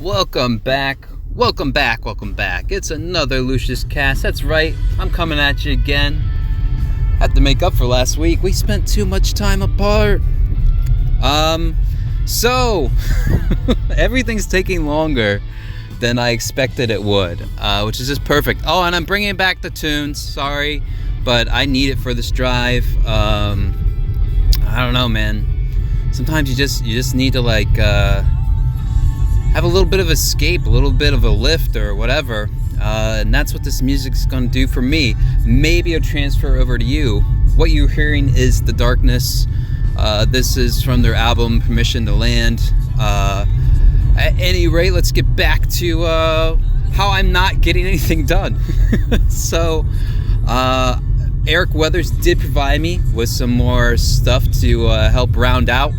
Welcome back. Welcome back. Welcome back. It's another Lucius cast. That's right. I'm coming at you again. Had to make up for last week. We spent too much time apart. So everything's taking longer than I expected it would, which is just perfect. Oh, and I'm bringing back the tunes. Sorry, but I need it for this drive. I don't know, man. Sometimes you just need to have a little bit of escape, a little bit of a lift or whatever, and that's what this music's gonna do for me. Maybe I'll transfer over to you. What you're hearing is The Darkness. This is from their album Permission to Land. At any rate, let's get back to how I'm not getting anything done. So Eric Weathers did provide me with some more stuff to help round out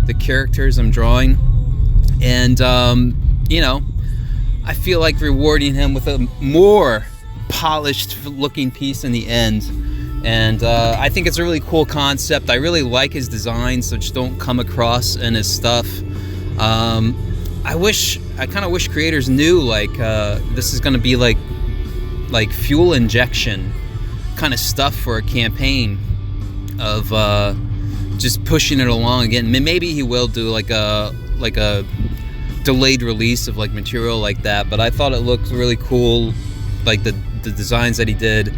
the characters I'm drawing. And, I feel like rewarding him with a more polished looking piece in the end. And I think it's a really cool concept. I really like his designs, which don't come across in his stuff. I kind of wish creators knew, this is going to be like fuel injection kind of stuff for a campaign of just pushing it along again. Maybe he will do like a delayed release of material like that, but I thought it looked really cool, like the designs that he did,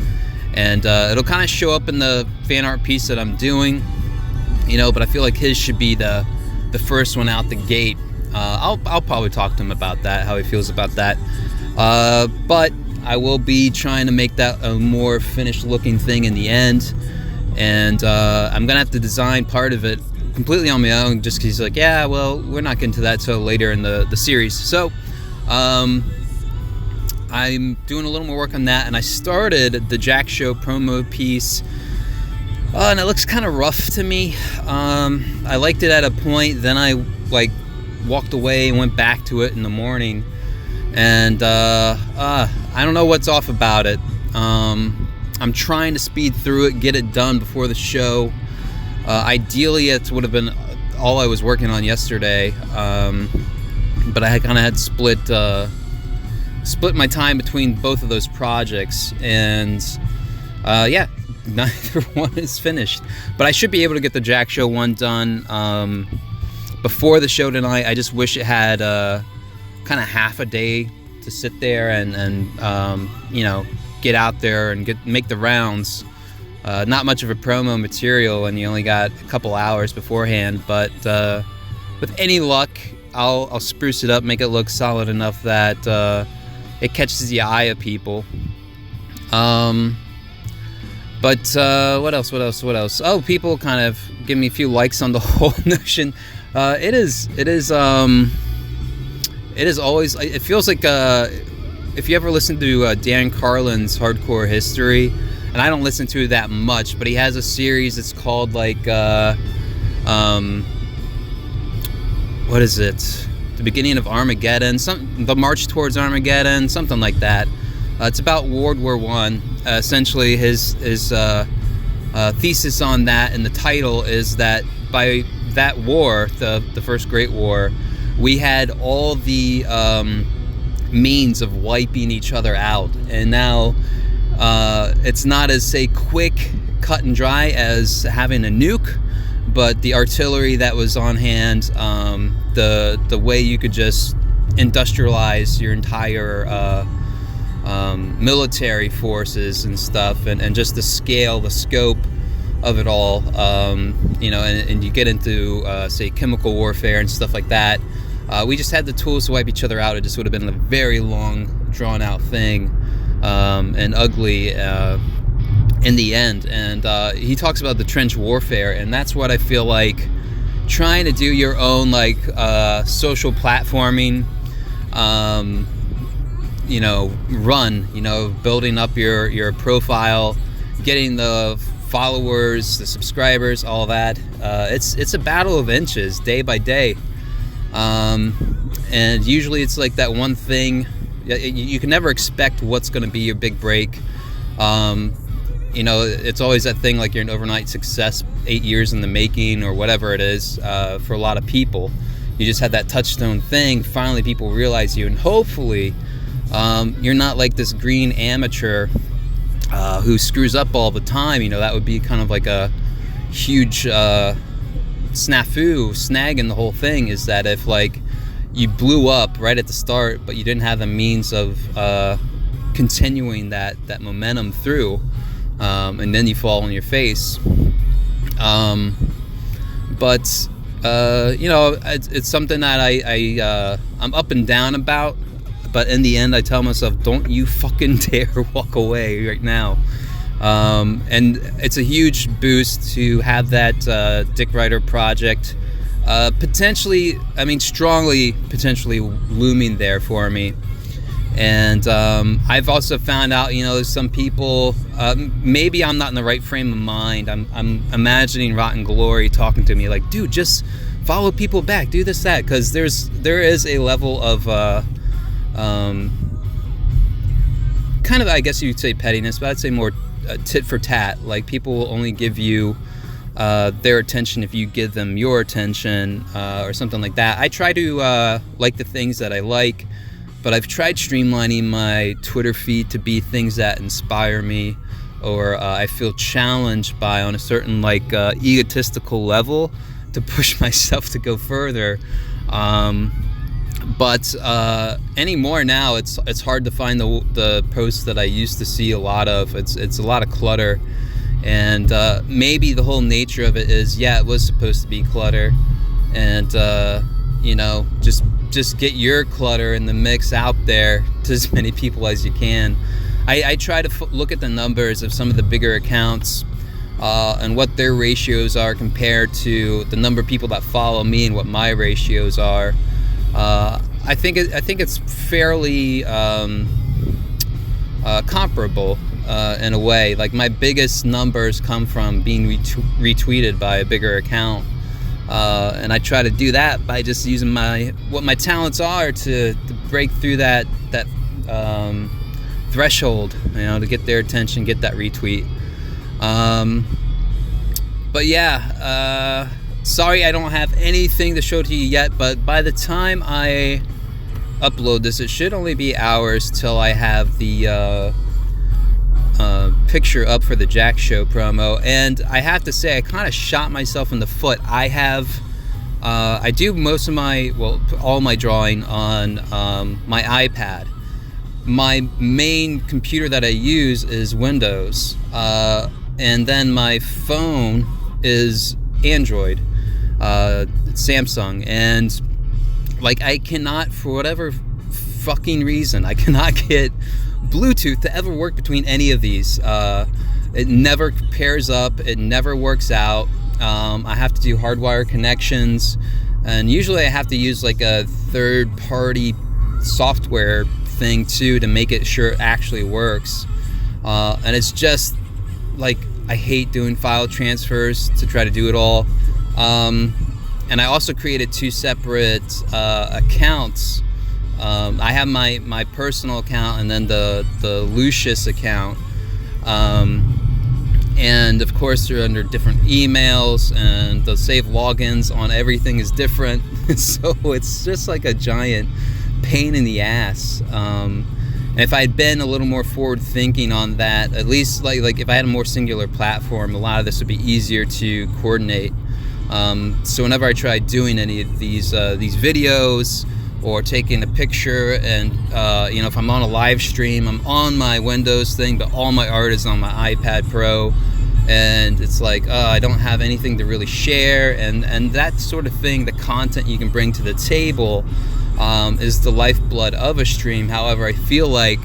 and it'll kind of show up in the fan art piece that I'm doing, but I feel like his should be the first one out the gate. I'll probably talk to him about that, how he feels about that, but I will be trying to make that a more finished looking thing in the end, and I'm gonna have to design part of it completely on my own, just because he's like, yeah, well, we're not getting to that till later in the series. So I'm doing a little more work on that, and I started the Jack Show promo piece, and it looks kind of rough to me. I liked it at a point, then I walked away and went back to it in the morning, and I don't know what's off about it. I'm trying to speed through it, get it done before the show. Ideally, it would have been all I was working on yesterday, but I kind of had split my time between both of those projects, and neither one is finished. But I should be able to get the Jack Show one done before the show tonight. I just wish it had kind of half a day to sit there and get out there and make the rounds. Not much of a promo material, and you only got a couple hours beforehand, but with any luck, I'll spruce it up, make it look solid enough that it catches the eye of people. But what else? Oh, people kind of give me a few likes on the whole notion. It is always, it feels like if you ever listen to Dan Carlin's Hardcore History, and I don't listen to that much, but he has a series that's called what is it? The Beginning of Armageddon, the March Towards Armageddon, something like that. It's about World War I. Essentially, his thesis on that, and the title is that by that war, the First Great War, we had all the means of wiping each other out, and now it's not as, say, quick, cut and dry as having a nuke, but the artillery that was on hand, the way you could just industrialize your entire military forces and stuff, and just the scale, the scope of it all, and you get into, say, chemical warfare and stuff like that. We just had the tools to wipe each other out. It just would have been a very long, drawn-out thing. And ugly in the end, and he talks about the trench warfare, and that's what I feel like trying to do your own social platforming, building up your profile, getting the followers, the subscribers, all that. It's a battle of inches, day by day, and usually it's like that one thing. You can never expect what's going to be your big break. It's always that thing like you're an overnight success, 8 years in the making or whatever it is, for a lot of people. you just had that touchstone thing. Finally people realize you, and hopefully you're not like this green amateur who screws up all the time. You know, that would be kind of like a huge snag in the whole thing, is that if like you blew up right at the start but you didn't have the means of continuing that momentum through, and then you fall on your face. But you know, it's something that I'm up and down about, but in the end I tell myself, don't you fucking dare walk away right now. And it's a huge boost to have that Dick Ryder project potentially, I mean strongly potentially looming there for me. And I've also found out, you know, there's some people, maybe I'm not in the right frame of mind. I'm imagining Rotten Glory talking to me like, dude, just follow people back, do this, that, because there is a level of kind of, I guess you'd say pettiness, but I'd say more tit for tat. Like, people will only give you their attention if you give them your attention, or something like that. I try to like the things that I like, but I've tried streamlining my Twitter feed to be things that inspire me, or I feel challenged by on a certain like egotistical level to push myself to go further. But anymore now, it's hard to find the posts that I used to see a lot of. It's a lot of clutter, and maybe the whole nature of it is, yeah, it was supposed to be clutter, and you know, just get your clutter in the mix out there to as many people as you can. I try to look at the numbers of some of the bigger accounts and what their ratios are compared to the number of people that follow me and what my ratios are. I think it's fairly comparable in a way. Like, my biggest numbers come from being retweeted by a bigger account. And I try to do that by just using what my talents are to break through that threshold, you know, to get their attention, get that retweet. But yeah, sorry I don't have anything to show to you yet, but by the time I upload this, it should only be hours till I have the picture up for the Jack Show promo. And I have to say, I kind of shot myself in the foot. I do most of all my drawing on my iPad. My main computer that I use is Windows, and then my phone is Android, Samsung. And like, I cannot, for whatever fucking reason, I cannot get Bluetooth to ever work between any of these. It never pairs up, it never works out. I have to do hardwire connections, and usually I have to use like a third-party software thing too to make it sure it actually works. And it's just like, I hate doing file transfers to try to do it all. And I also created two separate accounts. I have my personal account and then the Lucius account. And of course they're under different emails, and the save logins on everything is different. So it's just like a giant pain in the ass. And if I had been a little more forward thinking on that, at least like if I had a more singular platform, a lot of this would be easier to coordinate. So whenever I try doing any of these videos or taking a picture, and you know, if I'm on a live stream, I'm on my Windows thing, but all my art is on my iPad Pro, and it's like, I don't have anything to really share, and that sort of thing, the content you can bring to the table, is the lifeblood of a stream. However, I feel like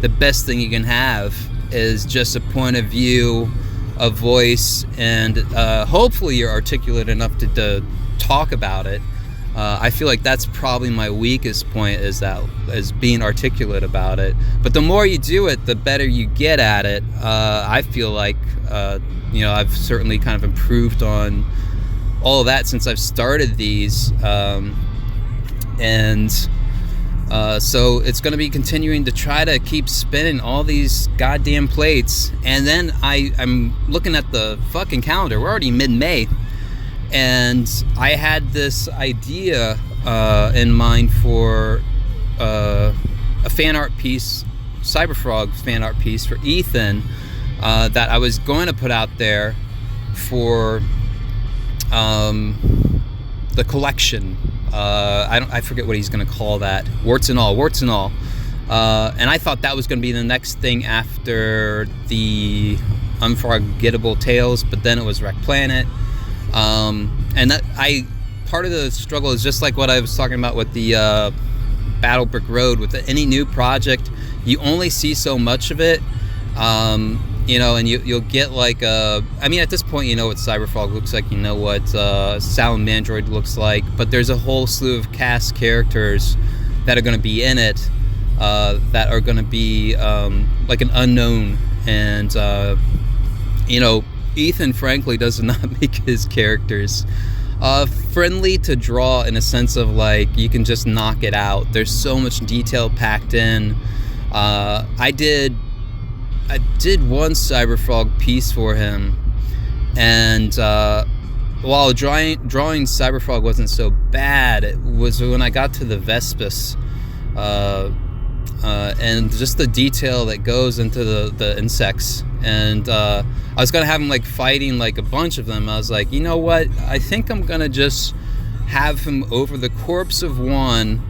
the best thing you can have is just a point of view, a voice, and hopefully you're articulate enough to talk about it. I feel like that's probably my weakest point, is being articulate about it. But the more you do it, the better you get at it. I feel like you know, I've certainly kind of improved on all of that since I've started these. So it's going to be continuing to try to keep spinning all these goddamn plates. And then I'm looking at the fucking calendar. We're already mid-May. And I had this idea in mind for a fan art piece, Cyberfrog fan art piece for Ethan, that I was going to put out there for the collection. I forget what he's going to call that. Warts and all. And I thought that was going to be the next thing after the Unforgettable Tales, but then it was Wreck Planet. And part of the struggle is just like what I was talking about with the Battle Brick Road. With any new project, you only see so much of it. You know, and you'll get like I mean, at this point, you know what Cyberfrog looks like, you know what Salamandroid looks like, but there's a whole slew of cast characters that are going to be in it, that are going to be like an unknown, and you know, Ethan frankly does not make his characters friendly to draw, in a sense of like you can just knock it out. There's so much detail packed in. I did one Cyberfrog piece for him, and while drawing Cyberfrog wasn't so bad, it was when I got to the Vespus, and just the detail that goes into the insects, and I was gonna have him like fighting like a bunch of them. I was like, you know what, I think I'm gonna just have him over the corpse of one,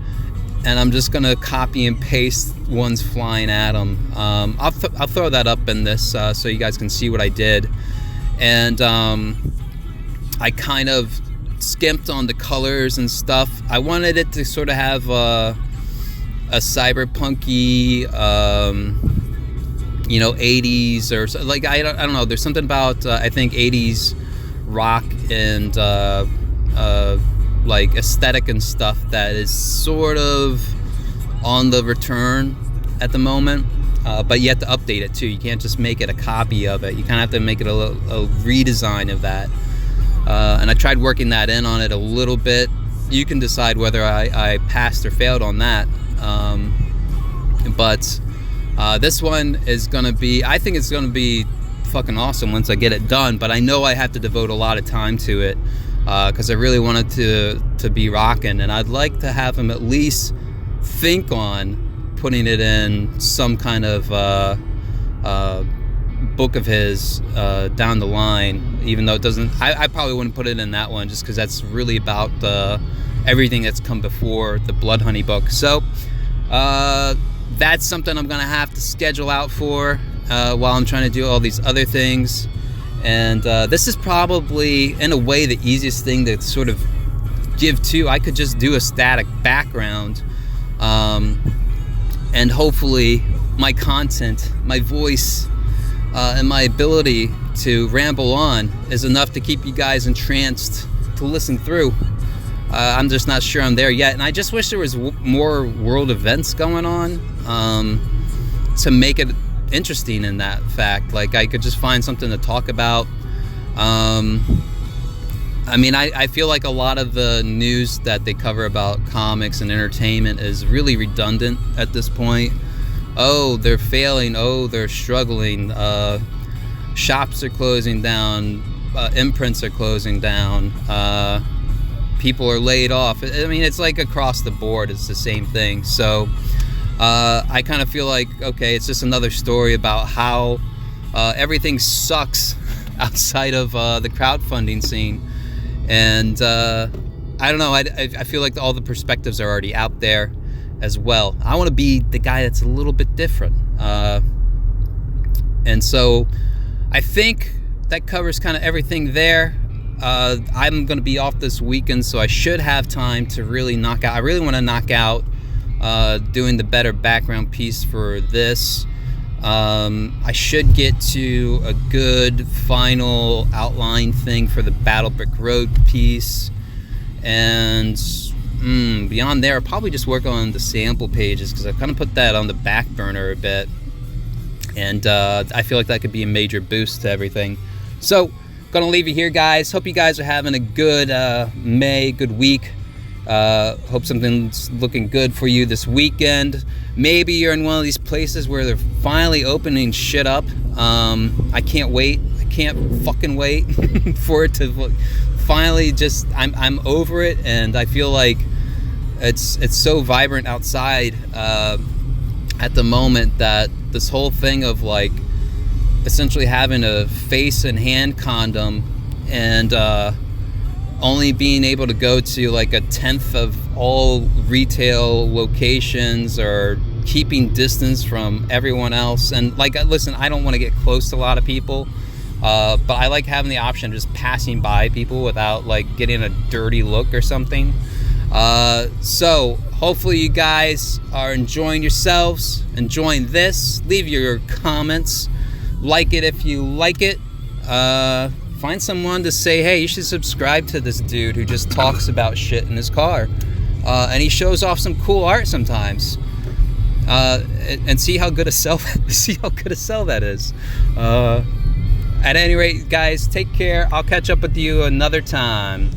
and I'm just gonna copy and paste ones flying at him. I'll throw that up in this so you guys can see what I did. And I kind of skimped on the colors and stuff. I wanted it to sort of have a cyberpunky, you know, 80s or so, like I don't know. There's something about I think 80s rock and like aesthetic and stuff that is sort of on the return at the moment, but you have to update it too. You can't just make it a copy of it. You kind of have to make it a redesign of that, and I tried working that in on it a little bit. You can decide whether I passed or failed on that, but this one is gonna be, I think it's gonna be fucking awesome once I get it done, but I know I have to devote a lot of time to it, because I really wanted to be rocking, and I'd like to have him at least think on putting it in some kind of book of his down the line, even though it doesn't. I probably wouldn't put it in that one, just because that's really about everything that's come before the Blood Honey book. So that's something I'm gonna have to schedule out for while I'm trying to do all these other things. And this is probably, in a way, the easiest thing to sort of give to. I could just do a static background, and hopefully my content, my voice, and my ability to ramble on is enough to keep you guys entranced to listen through. I'm just not sure I'm there yet, and I just wish there was more world events going on to make it interesting in that fact. Like, I could just find something to talk about. I mean, I feel like a lot of the news that they cover about comics and entertainment is really redundant at this point. Oh, they're failing. Oh, they're struggling. Shops are closing down. Imprints are closing down. People are laid off. I mean, it's like across the board, it's the same thing. So I kind of feel like, okay, it's just another story about how everything sucks outside of the crowdfunding scene. And I don't know, I feel like all the perspectives are already out there as well. I want to be the guy that's a little bit different. And so I think that covers kind of everything there. I'm going to be off this weekend, so I should have time to really knock out. I really want to knock out doing the better background piece for this. I should get to a good final outline thing for the Battle Brick Road piece, and beyond there I'll probably just work on the sample pages, because I've kind of put that on the back burner a bit, and I feel like that could be a major boost to everything. So gonna leave you here, guys. Hope you guys are having a good good week. Hope something's looking good for you this weekend. Maybe you're in one of these places where they're finally opening shit up. I can't wait. I can't fucking wait for it to finally just, I'm over it, and I feel like it's so vibrant outside at the moment that this whole thing of like essentially having a face and hand condom and only being able to go to like a tenth of all retail locations, or keeping distance from everyone else. And like, listen, I don't want to get close to a lot of people, but I like having the option of just passing by people without like getting a dirty look or something. So hopefully you guys are enjoying yourselves, enjoying this. Leave your comments, like it if you like it. Find someone to say, hey, you should subscribe to this dude who just talks about shit in his car, and he shows off some cool art sometimes. And see how good a sell that is. At any rate, guys, take care. I'll catch up with you another time.